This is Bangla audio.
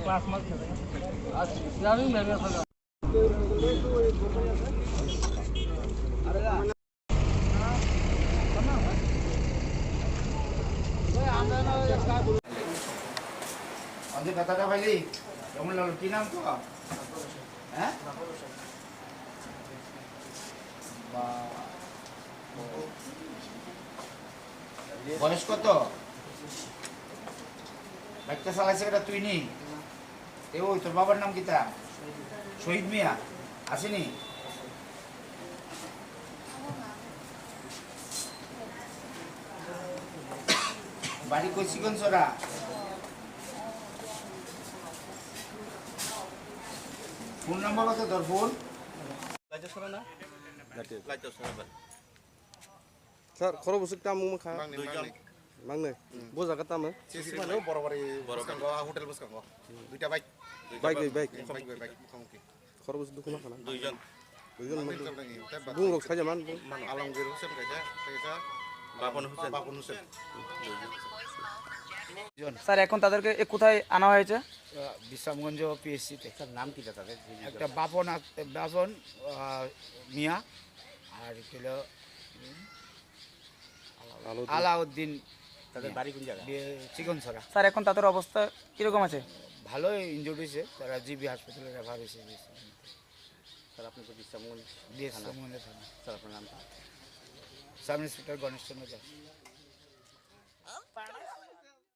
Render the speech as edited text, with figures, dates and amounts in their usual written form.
ক্লাস মাস আচ্ছা আমি মেমে থাকা আমাদের কথাটা ভাইলি কেমন লাগলো কি নাম তো হ্যাঁ বয়স কত বাইকটা চালাইছে এটা তুই নি এ ওই তোর বাবার নাম কিতা শহীদ মিয়া আসেনি বাড়ি কইছিগঞ্জ ওরা ফোন নাম্বার কত তোর phone Sir, kalau busuk tamu mah kah? Mang nih, bos agak tamu. Sisi mana boro-boro hotel bos kanggo. Duita baik. Baik. Baik. Kalau busuk dukun apa? দুইজন Duজন Mungkin mah. sampai ini. Bung lok saja man, bung. Alamgir Husain kaja. Bapan Hossain Babun Husain. Sir এখন তাদেরকে কোথায় আনা হয়েছে বিশ্রামগঞ্জ পিএসসিতে স্যার নাম কি তাদের একটা বাপন মিয়া আর হলো আলাউদ্দিন তাদের বাড়ি কোন জায়গায় চিকনছড়া। স্যার এখন তাদের অবস্থা কিরকম আছে ভালোই ইনজুর্ড হয়েছে, তারা জিবি হাসপাতালে রেফার হয়েছে। স্যার আপনি তো বিশ্রামগঞ্জ ডিএস থানা, স্যার আপনার নামটা সাব ইন্সপেক্টর গণেশ চন্দ্র দাস।